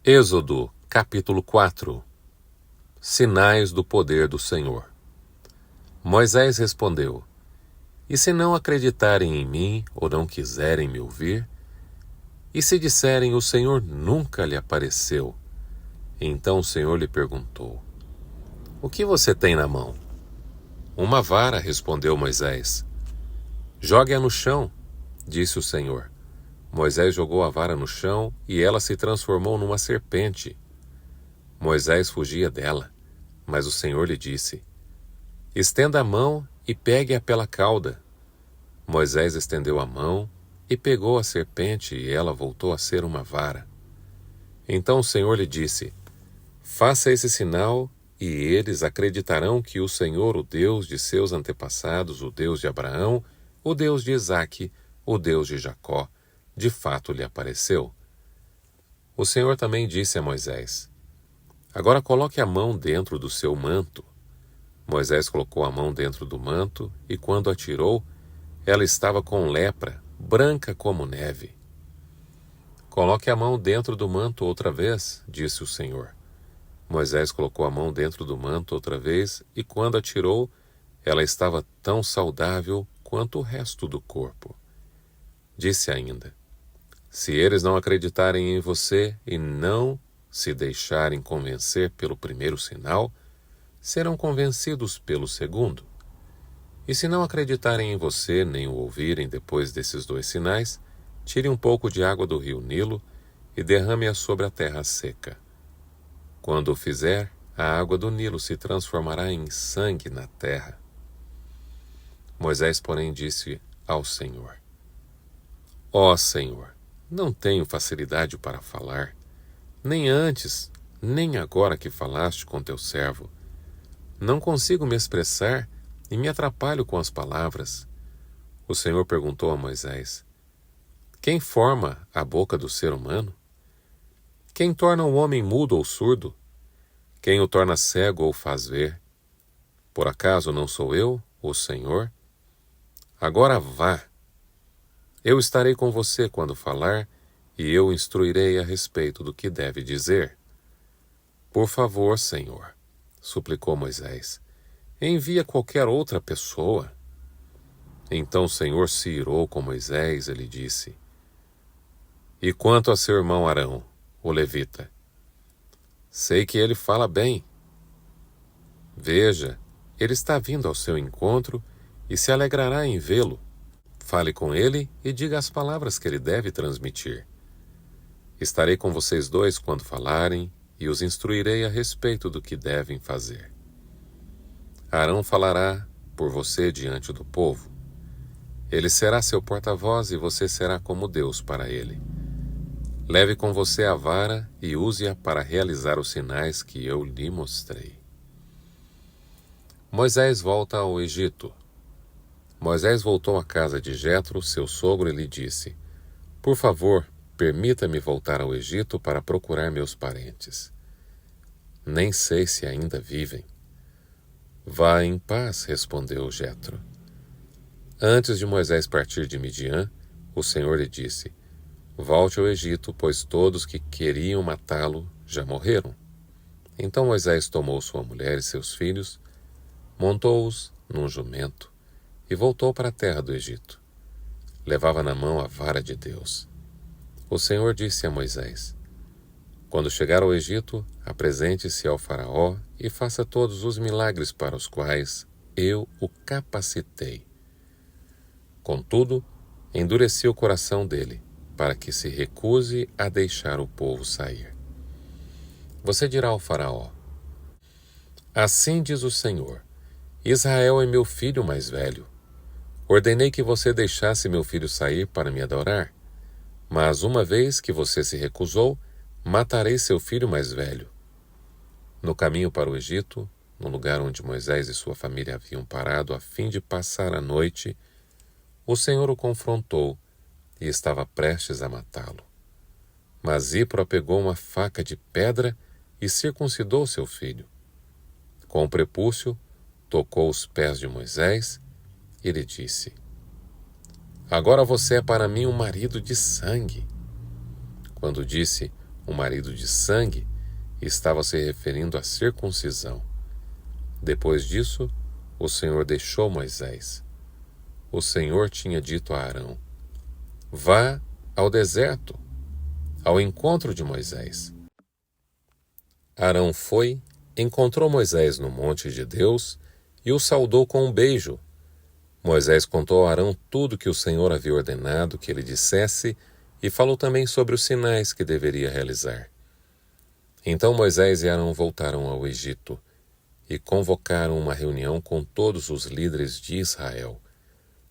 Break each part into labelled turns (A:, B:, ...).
A: Êxodo, capítulo 4. Sinais do poder do Senhor. Moisés respondeu: E se não acreditarem em mim, ou não quiserem me ouvir? E se disserem: o Senhor nunca lhe apareceu? Então o Senhor lhe perguntou: O que você tem na mão? Uma vara, respondeu Moisés. Jogue-a no chão, disse o Senhor. Moisés jogou a vara no chão e ela se transformou numa serpente. Moisés fugia dela, mas o Senhor lhe disse: Estenda a mão e pegue-a pela cauda. Moisés estendeu a mão e pegou a serpente e ela voltou a ser uma vara. Então o Senhor lhe disse: Faça esse sinal e eles acreditarão que o Senhor, o Deus de seus antepassados, o Deus de Abraão, o Deus de Isaque, o Deus de Jacó, de fato lhe apareceu. O Senhor também disse a Moisés: Agora coloque a mão dentro do seu manto. Moisés colocou a mão dentro do manto e, quando a tirou, ela estava com lepra, branca como neve. Coloque a mão dentro do manto outra vez, disse o Senhor. Moisés colocou a mão dentro do manto outra vez e, quando a tirou, ela estava tão saudável quanto o resto do corpo. Disse ainda: Se eles não acreditarem em você e não se deixarem convencer pelo primeiro sinal, serão convencidos pelo segundo. E se não acreditarem em você nem o ouvirem depois desses dois sinais, tire um pouco de água do rio Nilo e derrame-a sobre a terra seca. Quando o fizer, a água do Nilo se transformará em sangue na terra. Moisés, porém, disse ao Senhor: Ó Senhor, não tenho facilidade para falar, nem antes, nem agora que falaste com teu servo. Não consigo me expressar e me atrapalho com as palavras. O Senhor perguntou a Moisés: Quem forma a boca do ser humano? Quem torna o homem mudo ou surdo? Quem o torna cego ou faz ver? Por acaso não sou eu, o Senhor? Agora vá. Eu estarei com você quando falar e eu instruirei a respeito do que deve dizer. Por favor, Senhor, suplicou Moisés, envia qualquer outra pessoa. Então o Senhor se irou com Moisés e lhe disse: E quanto a seu irmão Arão, o levita? Sei que ele fala bem. Veja, ele está vindo ao seu encontro e se alegrará em vê-lo. Fale com ele e diga as palavras que ele deve transmitir. Estarei com vocês dois quando falarem e os instruirei a respeito do que devem fazer. Arão falará por você diante do povo. Ele será seu porta-voz e você será como Deus para ele. Leve com você a vara e use-a para realizar os sinais que eu lhe mostrei. Moisés volta ao Egito. Moisés voltou à casa de Jetro, seu sogro, e lhe disse: Por favor, permita-me voltar ao Egito para procurar meus parentes. Nem sei se ainda vivem. Vá em paz, respondeu Jetro. Antes de Moisés partir de Midian, o Senhor lhe disse: Volte ao Egito, pois todos que queriam matá-lo já morreram. Então Moisés tomou sua mulher e seus filhos, montou-os num jumento e voltou para a terra do Egito. Levava na mão a vara de Deus. O Senhor disse a Moisés: Quando chegar ao Egito, apresente-se ao faraó e faça todos os milagres para os quais eu o capacitei. Contudo, endureci o coração dele, para que se recuse a deixar o povo sair. Você dirá ao faraó: Assim diz o Senhor: Israel é meu filho mais velho. Ordenei que você deixasse meu filho sair para me adorar, mas uma vez que você se recusou, matarei seu filho mais velho. No caminho para o Egito, no lugar onde Moisés e sua família haviam parado a fim de passar a noite, o Senhor o confrontou e estava prestes a matá-lo. Mas Zípora pegou uma faca de pedra e circuncidou seu filho. Com o prepúcio, tocou os pés de Moisés e lhe disse: Agora você é para mim um marido de sangue. Quando disse: o marido de sangue, estava se referindo à circuncisão. Depois disso, o Senhor deixou Moisés. O Senhor tinha dito a Arão: vá ao deserto, ao encontro de Moisés. Arão foi, encontrou Moisés no monte de Deus e o saudou com um beijo. Moisés contou a Arão tudo que o Senhor havia ordenado que ele dissesse e falou também sobre os sinais que deveria realizar. Então Moisés e Arão voltaram ao Egito e convocaram uma reunião com todos os líderes de Israel.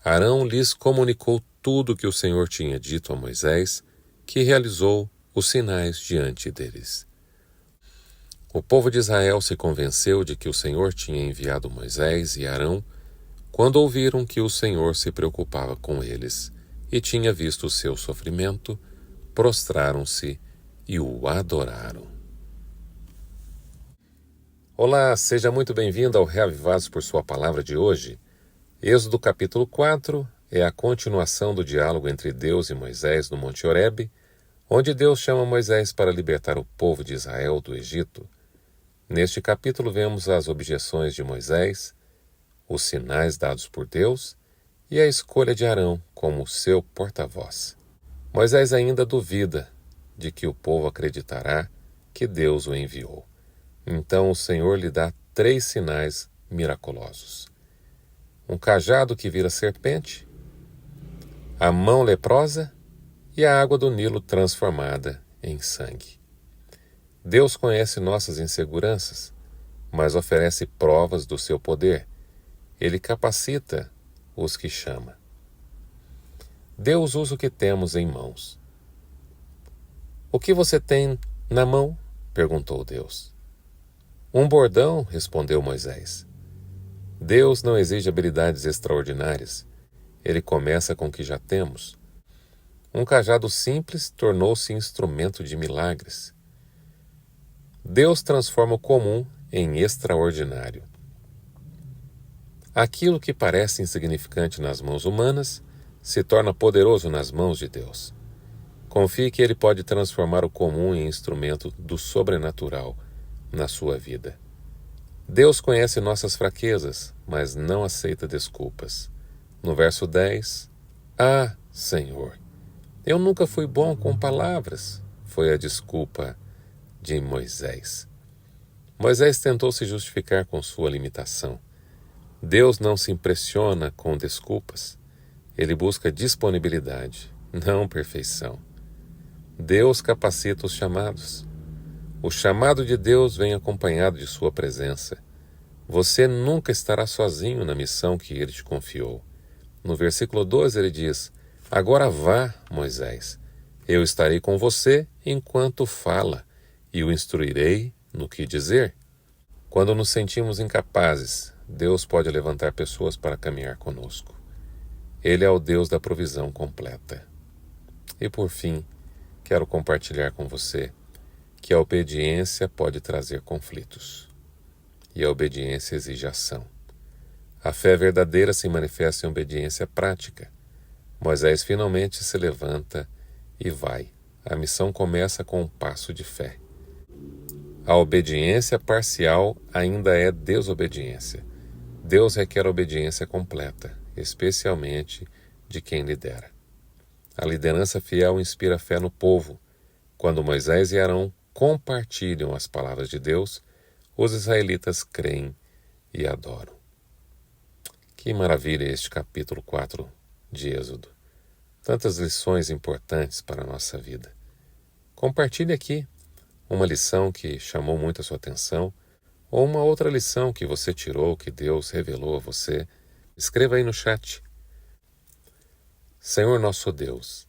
A: Arão lhes comunicou tudo que o Senhor tinha dito a Moisés, que realizou os sinais diante deles. O povo de Israel se convenceu de que o Senhor tinha enviado Moisés e Arão quando ouviram que o Senhor se preocupava com eles e tinha visto o seu sofrimento, prostraram-se e o adoraram. Olá, seja muito bem-vindo ao Reavivados por Sua Palavra de hoje. Êxodo capítulo 4 é a continuação do diálogo entre Deus e Moisés no Monte Horebe, onde Deus chama Moisés para libertar o povo de Israel do Egito. Neste capítulo vemos as objeções de Moisés, os sinais dados por Deus e a escolha de Arão como seu porta-voz. Moisés ainda duvida de que o povo acreditará que Deus o enviou. Então o Senhor lhe dá 3 sinais miraculosos: um cajado que vira serpente, a mão leprosa e a água do Nilo transformada em sangue. Deus conhece nossas inseguranças, mas oferece provas do seu poder. Ele capacita os que chama. Deus usa o que temos em mãos. O que você tem na mão? Perguntou Deus. Um bordão, respondeu Moisés. Deus não exige habilidades extraordinárias. Ele começa com o que já temos. Um cajado simples tornou-se instrumento de milagres. Deus transforma o comum em extraordinário. Aquilo que parece insignificante nas mãos humanas se torna poderoso nas mãos de Deus. Confie que Ele pode transformar o comum em instrumento do sobrenatural na sua vida. Deus conhece nossas fraquezas, mas não aceita desculpas. No verso 10, Ah, Senhor, eu nunca fui bom com palavras, foi a desculpa de Moisés. Moisés tentou se justificar com sua limitação. Deus não se impressiona com desculpas. Ele busca disponibilidade, não perfeição. Deus capacita os chamados. O chamado de Deus vem acompanhado de sua presença. Você nunca estará sozinho na missão que Ele te confiou. No versículo 12 ele diz: Agora vá, Moisés, eu estarei com você enquanto fala, e o instruirei no que dizer. Quando nos sentimos incapazes, Deus pode levantar pessoas para caminhar conosco. Ele é o Deus da provisão completa. E por fim, quero compartilhar com você que a obediência pode trazer conflitos. E a obediência exige ação. A fé verdadeira se manifesta em obediência prática. Moisés finalmente se levanta e vai. A missão começa com um passo de fé. A obediência parcial ainda é desobediência. Deus requer obediência completa, especialmente de quem lidera. A liderança fiel inspira fé no povo. Quando Moisés e Arão compartilham as palavras de Deus, os israelitas creem e adoram. Que maravilha este capítulo 4 de Êxodo. Tantas lições importantes para a nossa vida. Compartilhe aqui uma lição que chamou muito a sua atenção, ou uma outra lição que você tirou, que Deus revelou a você. Escreva aí no chat. Senhor nosso Deus,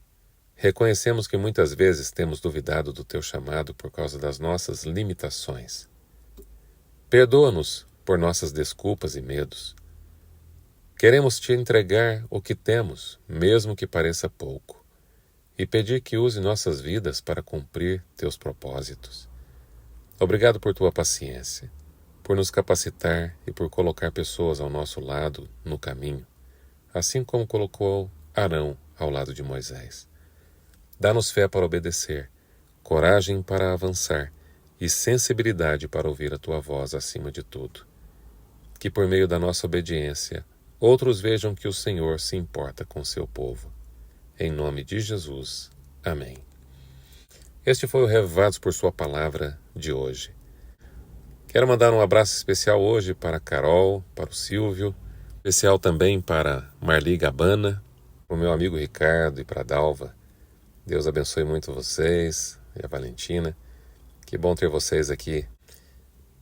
A: reconhecemos que muitas vezes temos duvidado do Teu chamado por causa das nossas limitações. Perdoa-nos por nossas desculpas e medos. Queremos Te entregar o que temos, mesmo que pareça pouco, e pedir que use nossas vidas para cumprir Teus propósitos. Obrigado por Tua paciência, por nos capacitar e por colocar pessoas ao nosso lado no caminho, assim como colocou Arão ao lado de Moisés. Dá-nos fé para obedecer, coragem para avançar e sensibilidade para ouvir a tua voz acima de tudo. Que por meio da nossa obediência, outros vejam que o Senhor se importa com seu povo. Em nome de Jesus. Amém. Este foi o Revivados por Sua Palavra de hoje. Quero mandar um abraço especial hoje para a Carol, para o Silvio, especial também para Marli Gabana, para o meu amigo Ricardo e para a Dalva. Deus abençoe muito vocês e a Valentina. Que bom ter vocês aqui.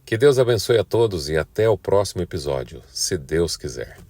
A: Que Deus abençoe a todos e até o próximo episódio, se Deus quiser.